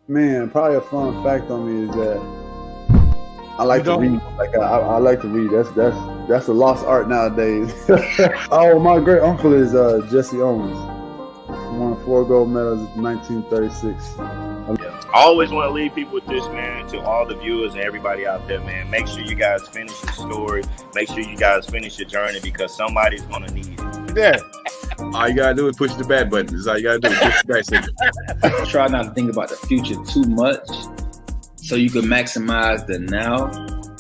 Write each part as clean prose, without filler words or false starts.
Man, probably a fun fact on me is that I like to read. I like to read. That's a lost art nowadays. Oh, my great uncle is Jesse Owens. Won 4 gold medals in 1936. I always want to leave people with this, man, to all the viewers and everybody out there, man. Make sure you guys finish your story. Make sure you guys finish your journey because somebody's going to need it. Yeah. All you got to do is push the back button. That's all you got to do. Push the back signal. Try not to think about the future too much so you can maximize the now.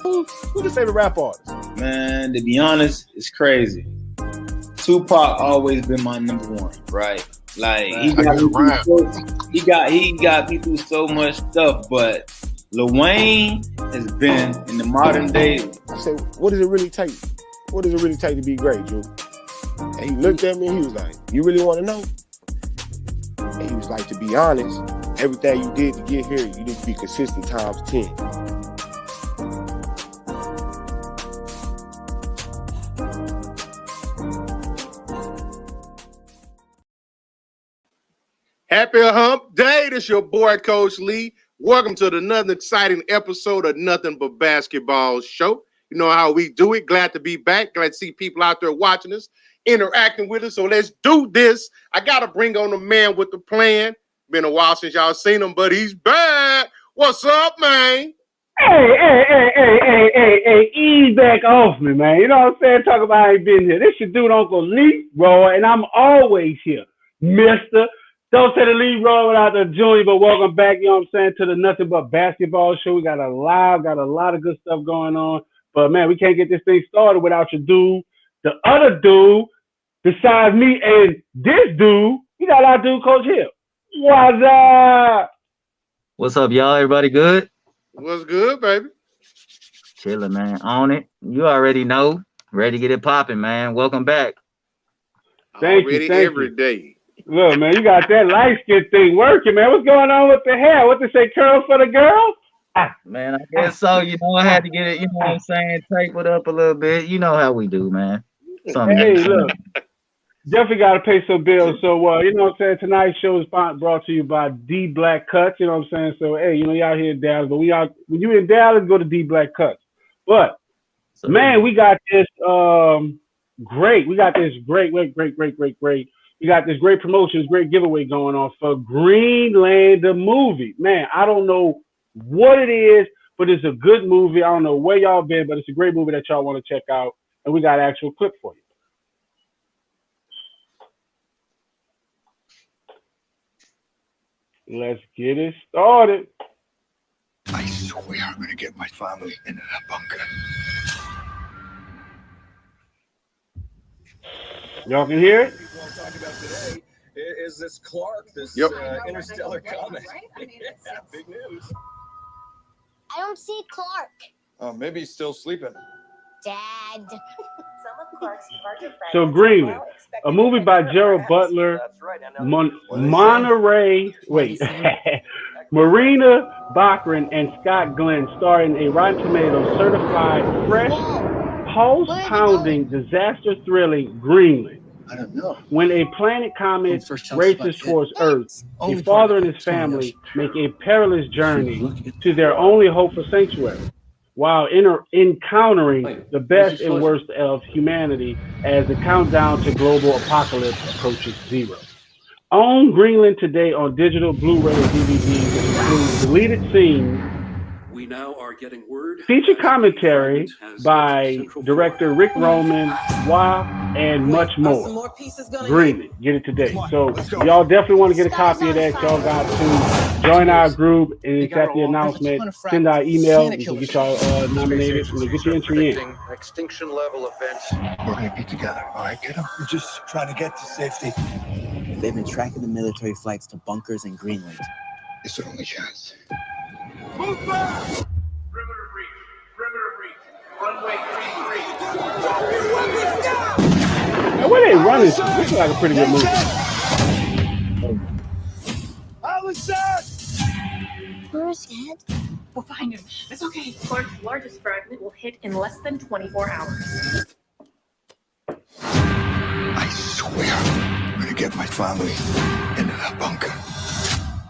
Who's your favorite rap artist? Man, to be honest, it's crazy. Tupac always been my number one, right? Like he got me through so much stuff, but Lil Wayne has been in the modern day. I said, what does it really take? What does it really take to be great, Drew? And he looked at me and he was like, you really want to know? And he was like, to be honest, everything you did to get here, you need to be consistent times 10. Happy Hump Day. This your boy, Coach Lee. Welcome to another exciting episode of Nothing But Basketball Show. You know how we do it. Glad to be back. Glad to see people out there watching us, interacting with us. So let's do this. I got to bring on the man with the plan. Been a while since y'all seen him, but he's back. What's up, man? Hey, ease back off me, man. You know what I'm saying? Talk about how he been here. This your dude, Uncle Lee Roy, and I'm always here, mister. Don't say the lead Roy without the junior, but welcome back, you know what I'm saying, to the Nothing But Basketball Show. We got a lot of good stuff going on. But, man, we can't get this thing started without your dude. The other dude, besides me and this dude, we got our dude, Coach Hill. What's up? What's up, y'all? Everybody good? What's good, baby? Chilling, man. On it. You already know. Ready to get it popping, man. Welcome back. Thank you. Every day. Look, man, you got that light skin thing working, man. What's going on with the hair? What they say, curls for the girls? Man, I guess so. You know, I had to get it, you know what I'm saying, tape it up a little bit. You know how we do, man. Hey, look, definitely got to pay some bills. So, you know what I'm saying, tonight's show is brought to you by D Black Cuts, you know what I'm saying? So, hey, you know, y'all here in Dallas, but when you in Dallas, go to D Black Cuts. But, man, we got this great. We got this great. We got this great promotion, this great giveaway going on for Greenland, the movie. Man, I don't know what it is, but it's a good movie. I don't know where y'all been, but it's a great movie that y'all want to check out. And we got an actual clip for you. Let's get it started. I swear I'm going to get my family into that bunker. Y'all can hear it? Today is this Clark, this interstellar comet. Big news. I don't see Clark. Oh, maybe he's still sleeping. Dad. So Greenland, a movie by Gerald Butler, Marina Baccarin, and Scott Glenn, starring a Rotten Tomatoes certified fresh, pulse-pounding, disaster-thrilling Greenland. I don't know. When a planet comet races towards Earth, a father and his family make a perilous journey to their only hope for sanctuary, while encountering the best and worst of humanity as the countdown to global apocalypse approaches zero. Own Greenland today on digital, Blu-ray, and DVD that includes deleted scenes, we now are getting word. Feature commentary by director Rick Roman, and much more. Greenland, get it today. So y'all definitely want to get a copy of that. Y'all got to join our group and it's at the announcement. Send our email. We can get y'all nominated and get your entry in. Extinction level events. We're going to be together. All right, get them. We're just trying to get to safety. They've been tracking the military flights to bunkers in Greenland. It's our only chance. Move back! Perimeter breach. Runway 33. Now, where they running to? This is like a pretty good movie. Where's Dad? We'll find him. It's okay. Clark's largest fragment will hit in less than 24 hours. I swear I'm going to get my family into that bunker.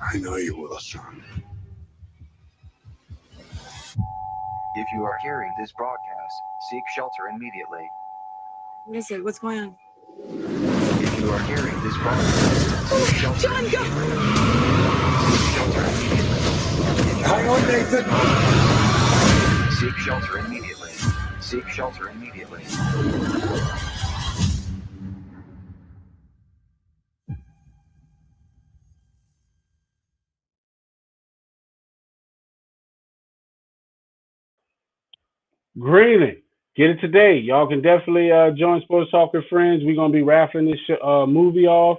I know you will, son. If you are hearing this broadcast, seek shelter immediately. What is it? What's going on? If you are hearing this broadcast, seek shelter immediately. Seek shelter immediately. Hang on, Nathan. Seek shelter immediately. Seek shelter immediately. Greenland, get it today. Y'all can definitely join Sports Talk with Friends. We're gonna be raffling this movie off,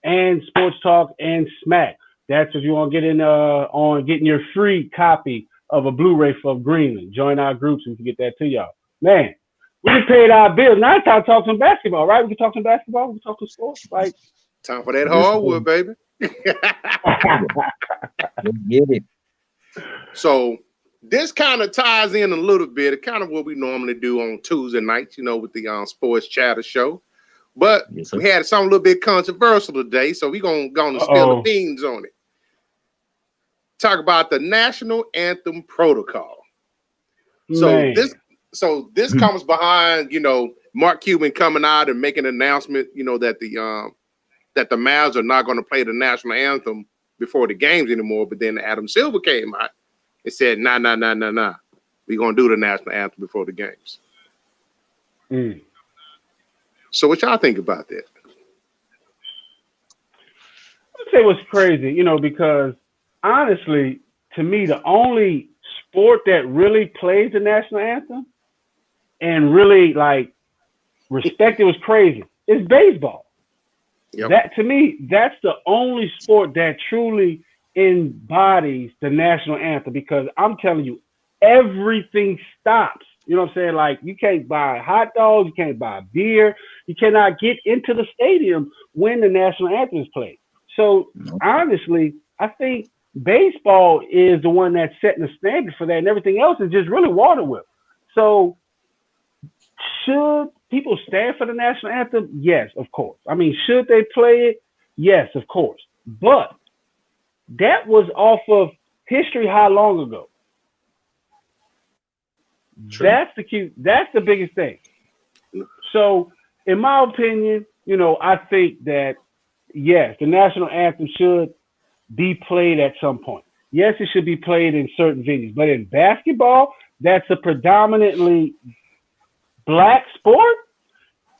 and Sports Talk and Smack. That's if you want to get in on getting your free copy of a Blu-ray for Greenland. Join our groups and we can get that to y'all. Man, we just paid our bills. Now it's time to talk some basketball, right? We can talk some basketball. We can talk some sports. Like time for that hardwood, baby. Get it. So this kind of ties in a little bit. It's kind of what we normally do on Tuesday nights, you know, with the Sports Chatter show. But we had something a little bit controversial today, so we're going to spill the beans on it. Talk about the national anthem protocol. So this comes behind, you know, Mark Cuban coming out and making an announcement, you know, that the Mavs are not going to play the national anthem before the games anymore. But then Adam Silver came out and said, nah. We're going to do the national anthem before the games. So what y'all think about that? I'd say what's crazy, you know, because honestly, to me, the only sport that really plays the national anthem and really like respect it was crazy is baseball. Yep. That to me, that's the only sport that truly embodies the national anthem, because I'm telling you, everything stops. You know what I'm saying? Like, you can't buy hot dogs, you can't buy beer, you cannot get into the stadium when the national anthem is played. So honestly, I think baseball is the one that's setting the standard for that, and everything else is just really water whip. So should people stand for the national anthem? Yes, of course. I mean, should they play it? Yes, of course. But that was off of history how long ago? True. That's the biggest thing. So, in my opinion, you know, I think that yes, the national anthem should be played at some point. Yes, it should be played in certain venues, but in basketball, that's a predominantly black sport,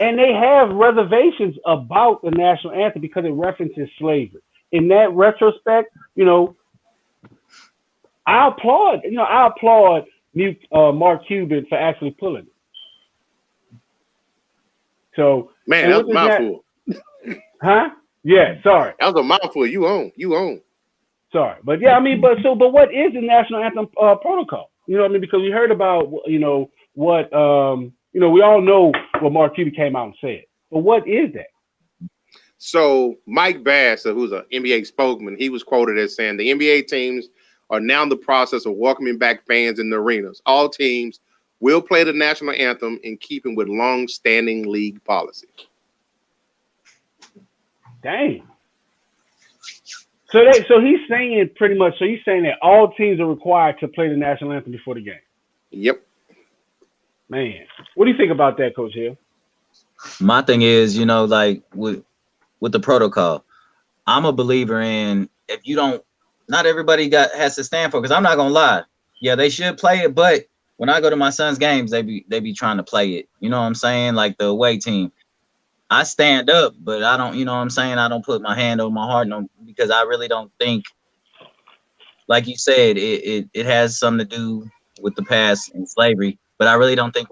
and they have reservations about the national anthem because it references slavery. In that retrospect, you know, I applaud Mark Cuban for actually pulling it. So, man, that was a mouthful. Huh? Yeah, sorry. That was a mouthful. You own. Sorry, but yeah, I mean, but what is the national anthem protocol? You know what I mean? Because we heard about, you know, what, you know, we all know what Mark Cuban came out and said, but what is that? So Mike Bass, who's an NBA spokesman, he was quoted as saying the NBA teams are now in the process of welcoming back fans in the arenas. All teams will play the national anthem in keeping with long-standing league policy. Dang. So he's saying pretty much. So he's saying that all teams are required to play the national anthem before the game. Yep. Man, what do you think about that, Coach Hill? My thing is, you know, like with the protocol, I'm a believer in if you don't. Not everybody has to stand for, because I'm not gonna lie. Yeah, they should play it, but when I go to my son's games, they be trying to play it. You know what I'm saying? Like the away team. I stand up, but I don't, you know what I'm saying? I don't put my hand over my heart, because I really don't think, like you said, it has something to do with the past and slavery, but I really don't think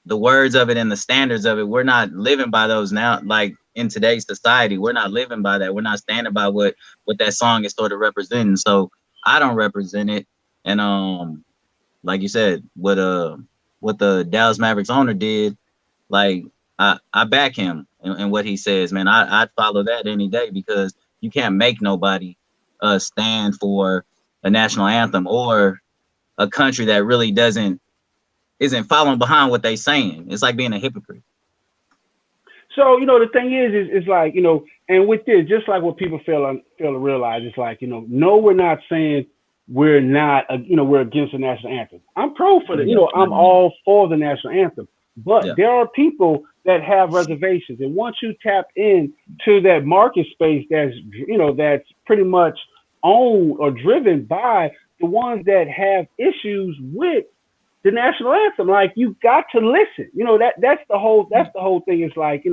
the words of it and the standards of it, we're not living by those now. Like in today's society, we're not living by that. We're not standing by what that song is sort of representing. So I don't represent it. And like you said, what the Dallas Mavericks owner did, like I back him and what he says, man. I'd follow that any day, because you can't make nobody stand for a national anthem or a country that really isn't following behind what they saying. It's like being a hypocrite. So, you know, the thing is like, you know, and with this, just like what people fail to realize, it's like, you know, no, we're not saying we're not, we're against the national anthem. I'm pro for the, Yeah. I'm all for the national anthem. But Yeah. there are people that have reservations, and once you tap in to that market space, that's pretty much owned or driven by the ones that have issues with the national anthem. Like, you got to listen. That's the whole thing. It's like,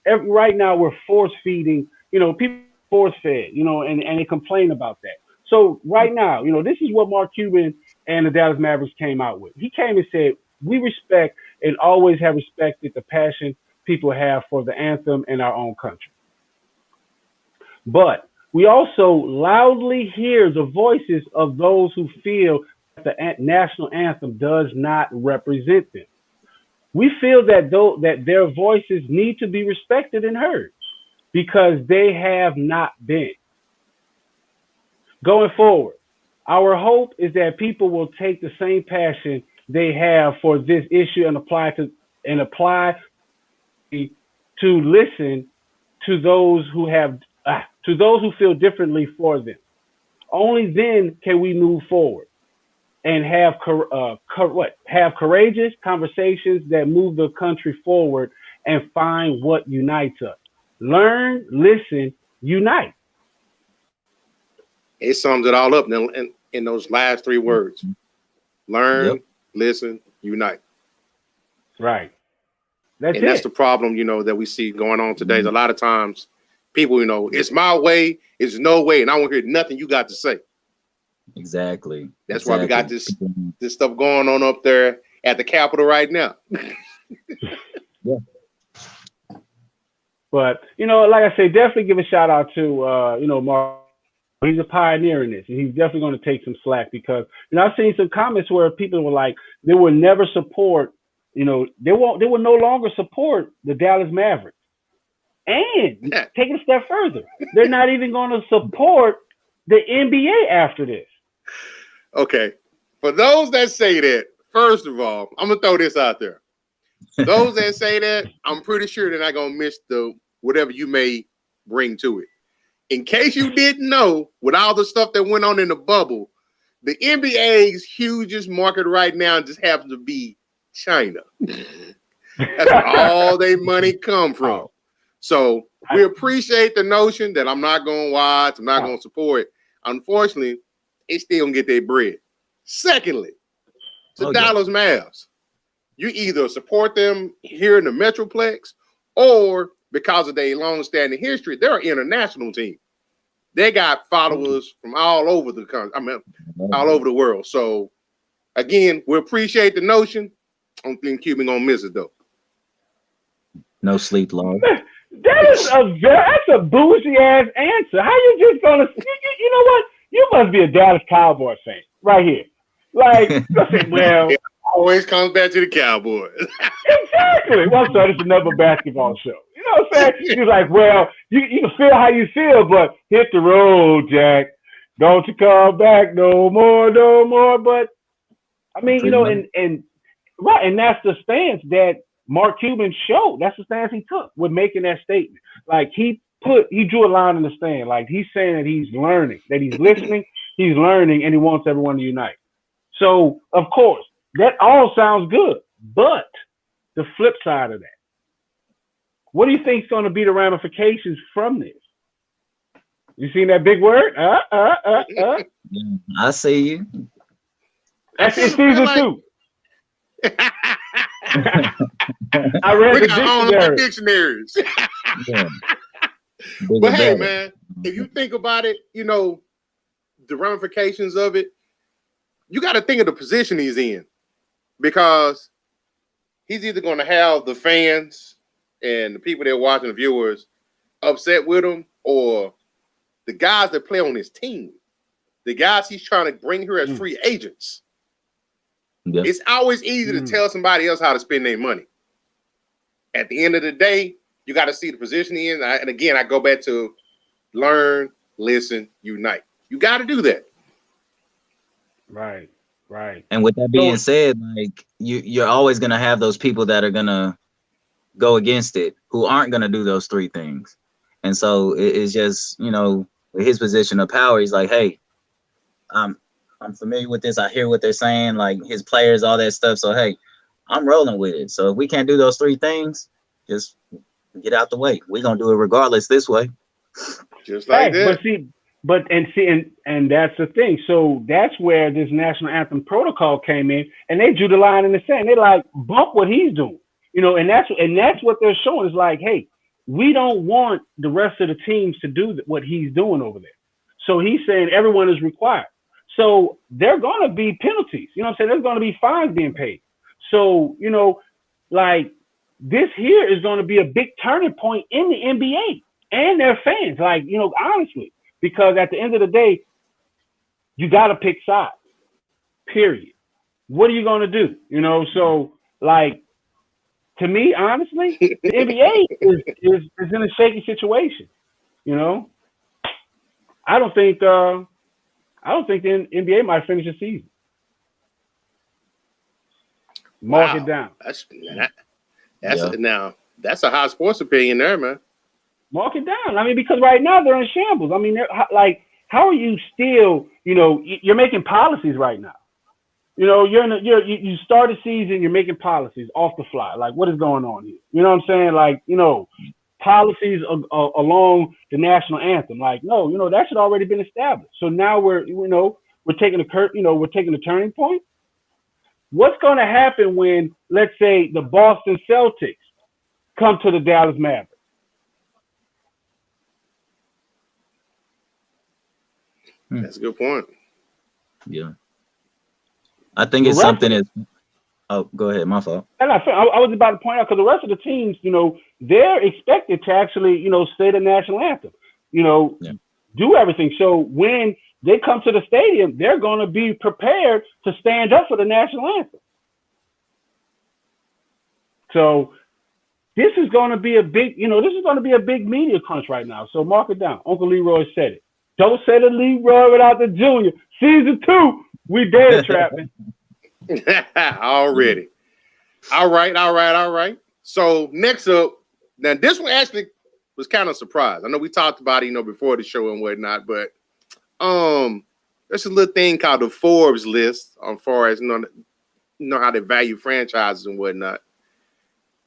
right now we're force feeding, people force fed, and they complain about that. So right now, this is what Mark Cuban and the Dallas Mavericks came out with. He came and said, we respect and always have respected the passion people have for the anthem in our own country. But we also loudly hear the voices of those who feel that the national anthem does not represent them. We feel that their voices need to be respected and heard because they have not been. Going forward, our hope is that people will take the same passion they have for this issue and apply to listen to those who feel differently for them. Only then can we move forward and have courageous conversations that move the country forward and find what unites us. Learn, listen, unite. It sums it all up in those last three words. Learn, listen, unite. Right. That's the problem, that we see going on today. A lot of times people, it's my way, it's no way, and I won't hear nothing you got to say. Exactly. That's why we got this stuff going on up there at the Capitol right now. Yeah. But, like I say, definitely give a shout out to, Mark. He's a pioneer in this, and he's definitely going to take some slack because, I've seen some comments where people were like, they will never support, they will no longer support the Dallas Mavericks. And take it a step further, they're not even going to support the NBA after this. Okay. For those that say that, first of all, I'm going to throw this out there. Those that say that, I'm pretty sure they're not going to miss whatever you may bring to it. In case you didn't know, with all the stuff that went on in the bubble, the NBA's hugest market right now just happens to be China. That's where all their money come from. So we appreciate the notion that I'm not going to watch, I'm not going to support. Unfortunately, they still going to get their bread. Secondly, to Dallas Mavs, you either support them here in the Metroplex or because of their long-standing history, they're an international team. They got followers from all over the country. All over the world. So, again, we appreciate the notion. I don't think Cuban gonna miss it though. No sleep, Lord. That's a bougie ass answer. How you just gonna? You know what? You must be a Dallas Cowboy fan right here. Like, well, it always comes back to the Cowboys. Exactly. Well, so it's another basketball show. You know what I'm saying? He's like, well, you can feel how you feel, but hit the road, Jack. Don't you come back no more. But I mean, and that's the stance that Mark Cuban showed. That's the stance he took with making that statement. Like, he drew a line in the sand. Like, he's saying that he's learning, that he's listening, he's learning, and he wants everyone to unite. So, of course, that all sounds good, but the flip side of that, what do you think is going to be the ramifications from this? You seen that big word? I see you. That's in season 2. I read the dictionaries. But hey, man, if you think about it, the ramifications of it, you got to think of the position he's in, because he's either going to have the fans and the people that are watching, the viewers, upset with him, or the guys that play on his team, the guys he's trying to bring here as free agents. Yep. It's always easy to tell somebody else how to spend their money. At the end of the day, you got to see the position he's in. And again, I go back to learn, listen, unite. You got to do that. Right. And with that being said, like, you're always gonna have those people that are gonna go against it, who aren't gonna do those three things. And so it's just, his position of power. He's like, hey, I'm familiar with this. I hear what they're saying, like his players, all that stuff. So hey, I'm rolling with it. So if we can't do those three things, just get out the way. We're gonna do it regardless this way. Just like Hey, that. and that's the thing. So that's where this national anthem protocol came in, and they drew the line in the sand. They like bump what he's doing, and that's what they're showing. Is like, hey, we don't want the rest of the teams to do what he's doing over there. So he's saying everyone is required. So there are going to be penalties. You know what I'm saying? There's going to be fines being paid. So, like this here is going to be a big turning point in the NBA and their fans. Like, honestly, because at the end of the day, you got to pick sides, period. What are you going to do? So like, to me, honestly, the NBA is in a shaky situation. I don't think the NBA might finish the season. Mark it down. That's a high sports opinion there, man. Mark it down. I mean, because right now they're in shambles. I mean, they're like, how are you still? You're making policies right now. You start a season, you're making policies off the fly. Like, what is going on here? You know what I'm saying? Like, policies along the national anthem. Like, no, that should already been established. So now we're taking a turning point. What's going to happen when, let's say, the Boston Celtics come to the Dallas Mavericks? That's a good point. Yeah. I think it's something that's. Oh, go ahead. My fault. And I was about to point out, because the rest of the teams, they're expected to actually, say the national anthem, do everything. So when they come to the stadium, they're going to be prepared to stand up for the national anthem. So this is going to be a big, media crunch right now. So mark it down. Uncle Leroy said it. Don't say the Leroy without the Junior. Season 2, we data trapping. Already. All right. So next up, now this one actually was kind of surprised. I know we talked about it, before the show and whatnot, but there's a little thing called the Forbes list as far as how they value franchises and whatnot.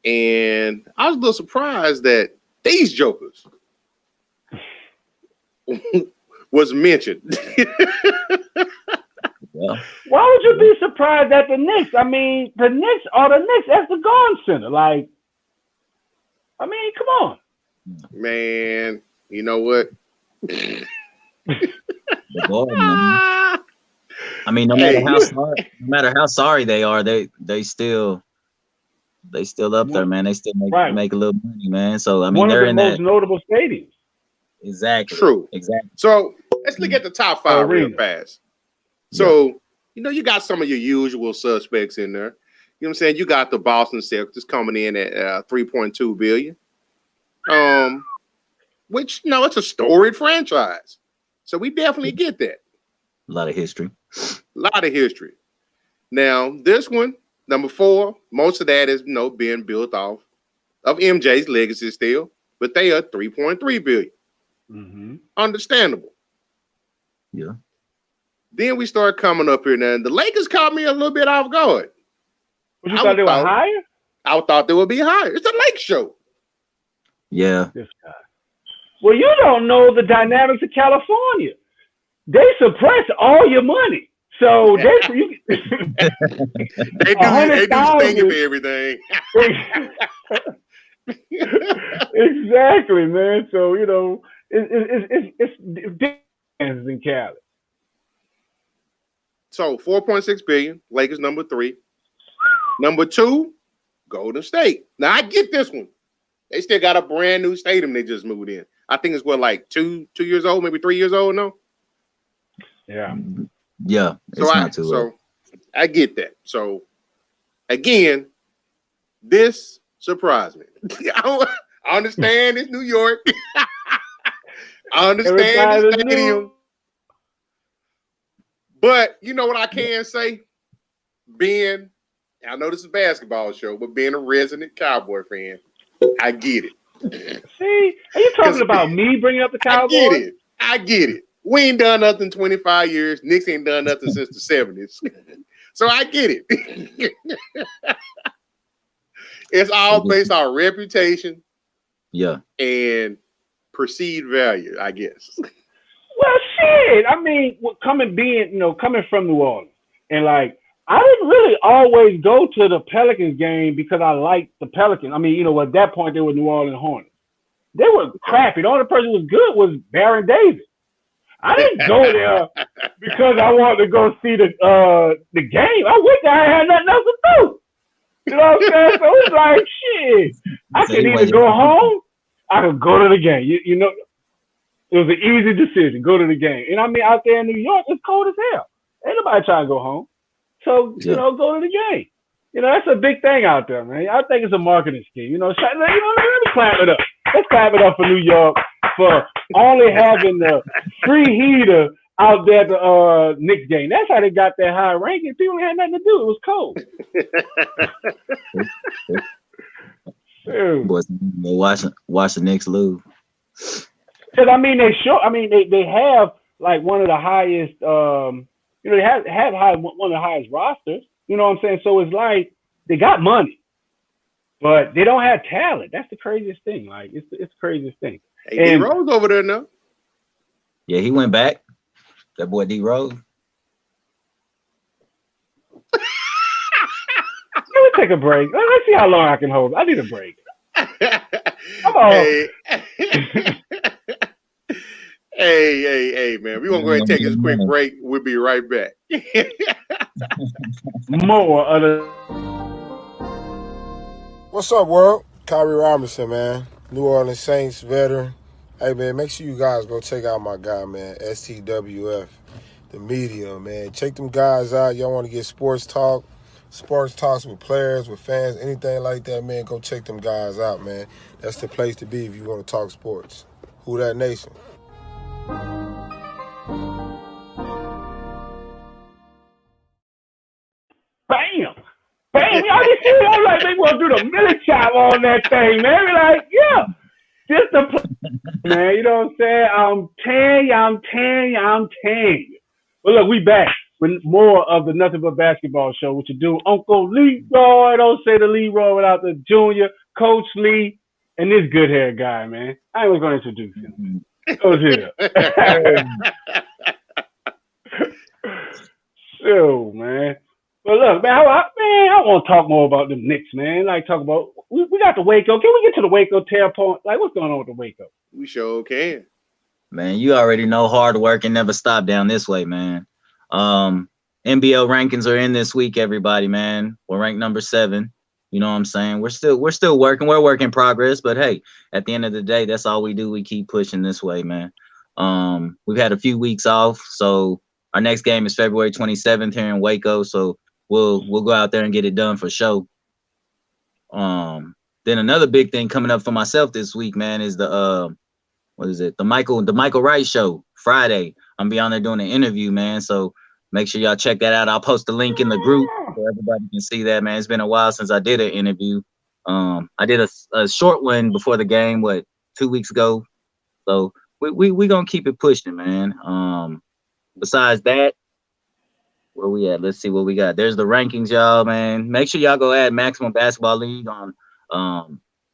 And I was a little surprised that these jokers was mentioned. Yeah. Why would you be surprised at the Knicks? I mean, the Knicks are the Knicks. That's the Garden Center. Like, I mean, come on. Man, you know what? The Garden, I mean, no matter how sorry they are, they still up there, man. They still make a little money, man. So I mean, one of they're the in most that notable stadiums. Exactly. True. Exactly. So let's look at the top 5 real fast. So, you got some of your usual suspects in there. You know what I'm saying? You got the Boston Celtics coming in at $3.2 billion. Which, it's a storied franchise. So we definitely get that. A lot of history. Now, this one, number 4, most of that is, being built off of MJ's legacy still, but they are $3.3 billion. Mm-hmm. Understandable. Yeah. Then we start coming up here now. The Lakers caught me a little bit off guard. You thought they were higher? I thought they would be higher. It's a Lake show. Yeah. This guy. Well, you don't know the dynamics of California. They suppress all your money. So they do stinging for everything. Exactly, man. So it's different in Cali. So 4.6 billion, Lakers number 3. Number 2, Golden State. Now I get this one. They still got a brand new stadium they just moved in. I think it's like 2 years old, maybe 3 years old now. Yeah. Yeah. So I get that. So again, this surprised me. I understand it's New York. I understand the stadium. But you know what I can say? I know this is a basketball show, but being a resident Cowboy fan, I get it. See, are you talking about me bringing up the Cowboys? I get it. We ain't done nothing in 25 years. Knicks ain't done nothing since the 70s. So I get it. It's all based on reputation, and perceived value, I guess. Well, shit. I mean, coming from New Orleans, and like, I didn't really always go to the Pelicans game because I liked the Pelicans. I mean, at that point they were New Orleans Hornets. They were crappy. The only person who was good was Baron Davis. I didn't go there because I wanted to go see the game. I went there. I had nothing else to do. You know what I'm saying? So it was like, shit. I could either go home, I could go to the game. You know, it was an easy decision. Go to the game. And I mean, out there in New York, it's cold as hell. Ain't nobody trying to go home. So, go to the game. That's a big thing out there, man. I think it's a marketing scheme. Let me clap it up. Let's clap it up for New York for only having the free heater out there at the Knicks game. That's how they got that high ranking. People had nothing to do. It was cold. Boys, watch the Knicks lose. Because I mean, they have like one of the highest. They have one of the highest rosters. You know what I'm saying? So it's like they got money, but they don't have talent. That's the craziest thing. Like it's the craziest thing. Hey, D Rose over there now. Yeah, he went back. That boy D Rose. Let me take a break. Let's see how long I can hold. I need a break. Come on. Hey, man. We're going to go ahead and take this quick break. We'll be right back. More other. What's up, world? Kyrie Robinson, man. New Orleans Saints veteran. Hey, man, make sure you guys go check out my guy, man, STWF, the media, man. Check them guys out. Y'all want to get sports talks with players, with fans, anything like that, man, go check them guys out, man. That's the place to be if you want to talk sports. Who that nation? Bam! Bam! Y'all just see that? Like, they want to do the millie chop on that thing, man. We're like, yeah. Just the man, you know what I'm saying? I'm telling you. But look, we back with more of the Nothing But Basketball show. What you do, Uncle Leroy? Don't say the Leroy without the Junior, Coach Lee, and this good hair guy, man. I was going to introduce him. Coach here. So, man. But look, man, I want to talk more about the Knicks, man. Like, talk about, we got the Waco. Can we get to the Waco tear point? Like, what's going on with the Waco? We sure can. Man, you already know hard work and never stop down this way, man. NBL rankings are in this week, everybody, man. We're ranked number 7. You know what I'm saying? We're still working. We're a work in progress, but hey, at the end of the day, that's all we do. We keep pushing this way, man. We've had a few weeks off, so our next game is February 27th here in Waco. So we'll go out there and get it done for sure. Then another big thing coming up for myself this week, man, is the the Michael Wright show Friday. I'm gonna be on there doing an interview, man. So make sure y'all check that out. I'll post the link in the group so everybody can see that, man. It's been a while since I did an interview. I did a short one before the game, 2 weeks ago. So we gonna keep it pushing, man. Besides that, where we at? Let's see what we got. There's the rankings, y'all, man. Make sure y'all go add Maximum Basketball League on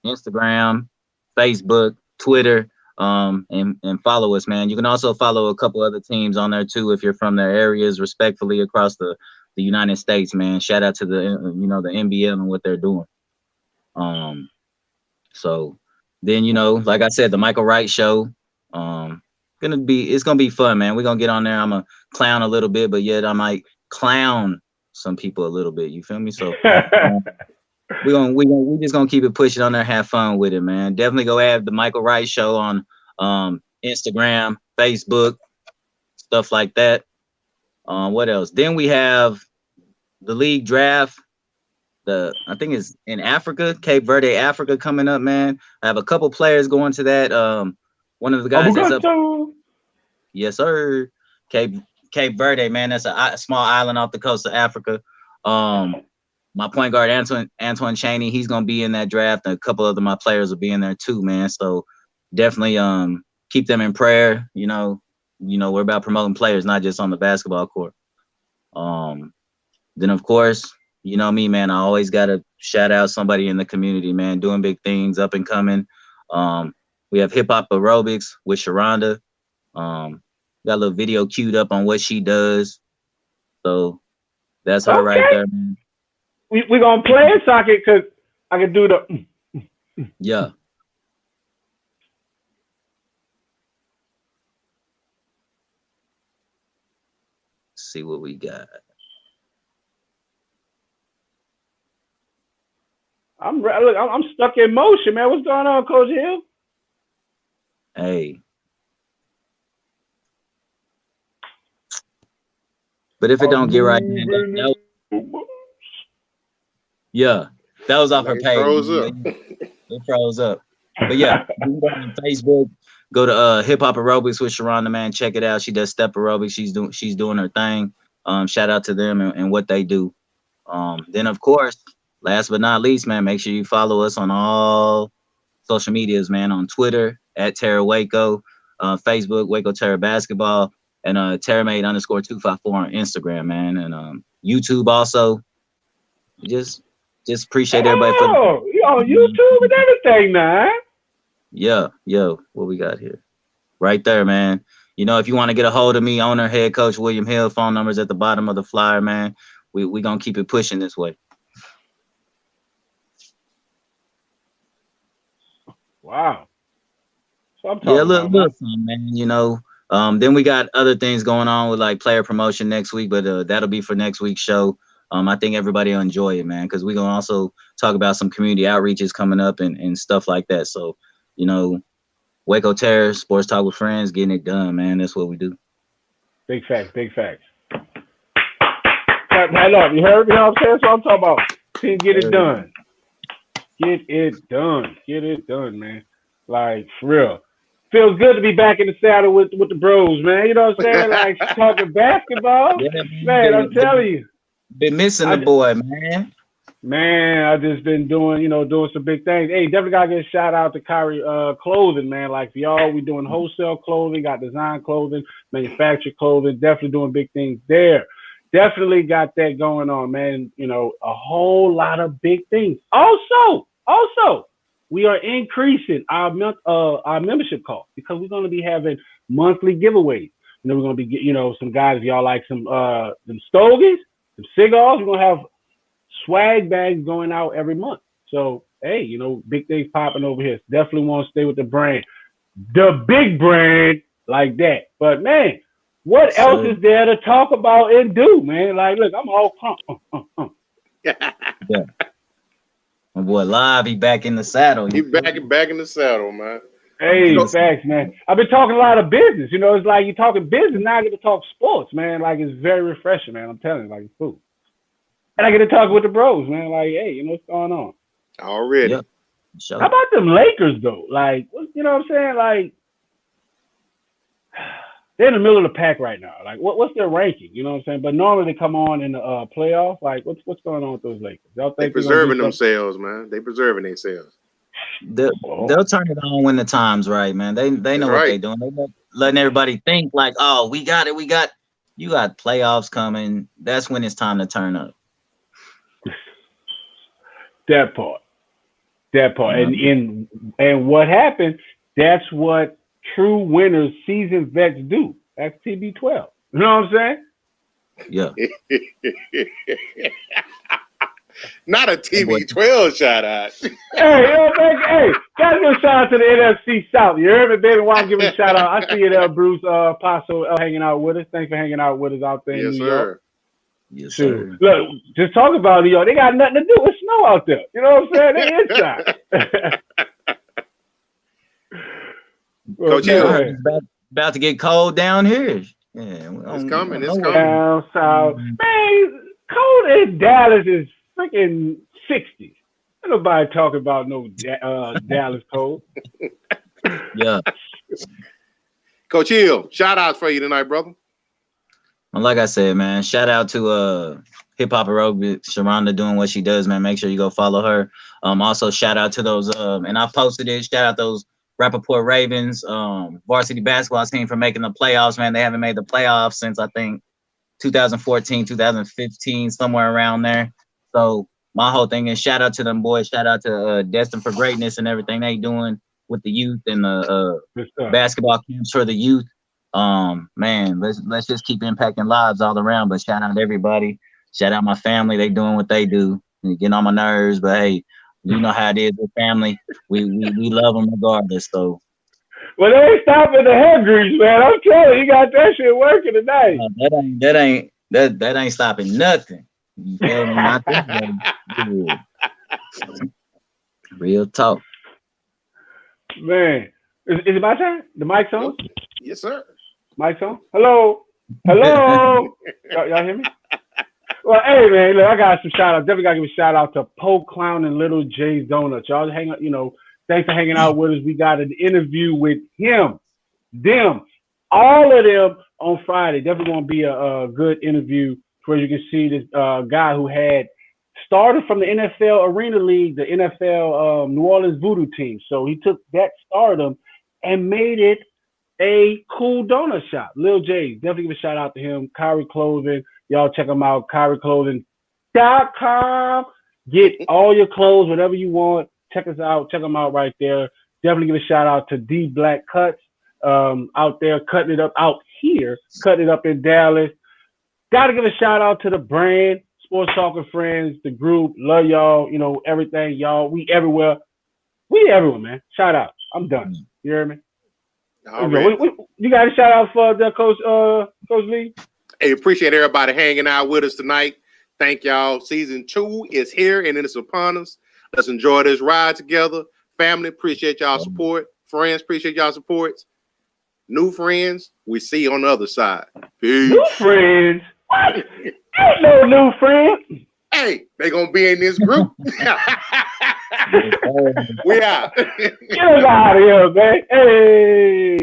Instagram, Facebook, Twitter, and follow us, man. You can also follow a couple other teams on there too if you're from their areas, respectfully across the United States, man. Shout out to the the NBL and what they're doing. So then like I said, the Michael Wright show. It's gonna be fun, man. We're gonna get on there. I'm gonna clown a little bit, but yet I might clown some people a little bit. You feel me? So we just gonna keep it pushing on there, have fun with it, man. Definitely go add the Michael Wright show on Instagram, Facebook, stuff like that. What else? Then we have the league draft. I think it's in Africa, Cape Verde, Africa, coming up, man. I have a couple players going to that. One of the guys that's up. Yes, sir. Cape Verde, man. That's a small island off the coast of Africa. My point guard, Antoine Chaney, he's going to be in that draft. And a couple of my players will be in there too, man. So definitely keep them in prayer. you know, we're about promoting players, not just on the basketball court. Then of course, you know me, man, I always gotta shout out somebody in the community, man, doing big things, up and coming. We have hip hop aerobics with Sharonda. Got a little video queued up on what she does. So that's her right there, man. We gonna play it so I can do the. Yeah. See what we got. I'm stuck in motion, man. What's going on, Coach Hill? Hey. But if it don't get right, man, yeah, that was off her page. It froze up. But yeah, you can go on Facebook, go to Hip Hop Aerobics with Sharonda, man. Check it out. She does step aerobics. She's doing her thing. Shout out to them and what they do. Then of course, last but not least, man, make sure you follow us on all social medias, man. On Twitter at Terra Waco, Facebook Waco Terra Basketball, and TerraMade_254 on Instagram, man, and YouTube also. Just appreciate everybody for. Oh, you on YouTube and everything now. Yeah, yo, what we got here? Right there, man. You know, if you want to get a hold of me, owner, head coach William Hill, phone numbers at the bottom of the flyer, man. We gonna keep it pushing this way. Wow. So I'm Yeah, look, man. You know, then we got other things going on with like player promotion next week, but that'll be for next week's show. I think everybody will enjoy it, man, because we're gonna also talk about some community outreaches coming up and stuff like that. So, you know, Waco Terror, sports talk with friends, getting it done, man. That's what we do. Big facts, big facts. Right up, you heard me? You know what I'm saying? That's what I'm talking about. Team, get it done. Get it done. Get it done, man. Like, for real. Feels good to be back in the saddle with the bros, man. You know what I'm saying? Like, talking basketball. Yeah, man, I'm telling you. Been missing the boy, man. Man, I just been doing some big things. Hey, definitely gotta get a shout out to Kyrie Clothing, man. Like for y'all, we doing wholesale clothing, got design clothing, manufactured clothing, definitely doing big things there. Definitely got that going on, man. You know, a whole lot of big things. Also, we are increasing our membership cost because we're gonna be having monthly giveaways. You know, we're gonna be some guys, if y'all like some stogies, some cigars, we're gonna have swag bags going out every month. So, hey, big things popping over here. Definitely want to stay with the brand. The big brand like that. But, man, what else is there to talk about and do, man? Like, look, I'm all pumped. Yeah. My boy Live, he back in the saddle. He back in the saddle, man. Hey, facts, man. I've been talking a lot of business. It's like you're talking business, now I get to talk sports, man. Like, it's very refreshing, man. I'm telling you, like, it's cool. And I get to talk with the bros, man. Like, hey, what's going on? Already. Yep. How about them Lakers, though? Like, you know what I'm saying? Like, they're in the middle of the pack right now. Like, what's their ranking? You know what I'm saying? But normally they come on in the playoff. Like, what's going on with those Lakers? Y'all think they preserving themselves, man. They preserving themselves. They'll turn it on when the time's right, man. They know what they're doing. They're letting everybody think like, oh, we got it. You got playoffs coming. That's when it's time to turn up. That part. Mm-hmm. And what happened, that's what true winners, seasoned vets do. That's TB12. You know what I'm saying? Yeah. Not a TB12 shout out. Hey, gotta give a shout out to the NFC South. You heard me, baby? While I'm giving a shout out, I see you there, Bruce Paso, hanging out with us. Thanks for hanging out with us out there in New York. Yes, sir. Look, just talk about New York. They got nothing to do with snow out there. You know what I'm saying? They inside. Coach, about to get cold down here. Yeah, it's coming. Down south. Man, cold in Dallas is freaking 60s. Ain't nobody talking about no Dallas cold. Yeah. Coach Hill, shout outs for you tonight, brother. Like I said, man, shout out to Hip Hop Aerobics, Sharonda doing what she does, man. Make sure you go follow her. Also, shout out to those, and I posted it. Shout out those Rappaport Ravens, varsity basketball team for making the playoffs, man. They haven't made the playoffs since I think 2014, 2015, somewhere around there. So my whole thing is shout out to them boys, shout out to Destined for Greatness and everything they doing with the youth and the basketball camps for the youth. Man, let's just keep impacting lives all around. But shout out to everybody. Shout out my family. They doing what they do. Getting on my nerves, but hey, you know how it is with family. We love them regardless. So. Well, they ain't stopping the hair grease, man. I'm telling you, got that shit working tonight. That ain't stopping nothing. You feel me? Not this way. Real talk. Man, is it my turn? The mic's on? Yes, sir. Mic's on? Hello? Y'all hear me? Well, hey, man, look, I got some shout outs. Definitely got to give a shout out to Po Clown and Little Jay's Donuts. Y'all hang out, thanks for hanging out with us. We got an interview with all of them on Friday. Definitely going to be a good interview where you can see this guy who had started from the NFL Arena League, the NFL New Orleans Voodoo team. So he took that stardom and made it a cool donut shop. Lil J, definitely give a shout out to him. Kyrie Clothing. Y'all check them out, KyrieClothing.com. Get all your clothes, whatever you want. Check us out. Check them out right there. Definitely give a shout out to D Black Cuts out there, cutting it up out here, cutting it up in Dallas. Got to give a shout out to the brand, Sports Talking Friends, the group. Love y'all. Everything, y'all. We everywhere. We everywhere, man. Shout out. I'm done. You hear me? You got a shout out for the Coach Lee? Hey, appreciate everybody hanging out with us tonight. Thank y'all. Season 2 is here and it is upon us. Let's enjoy this ride together. Family, appreciate y'all support. Friends, appreciate y'all support. New friends, we see you on the other side. Peace. New friends? What? Ain't no new friends. Hey, they gonna be in this group. We out. Get us out of here, man. Hey.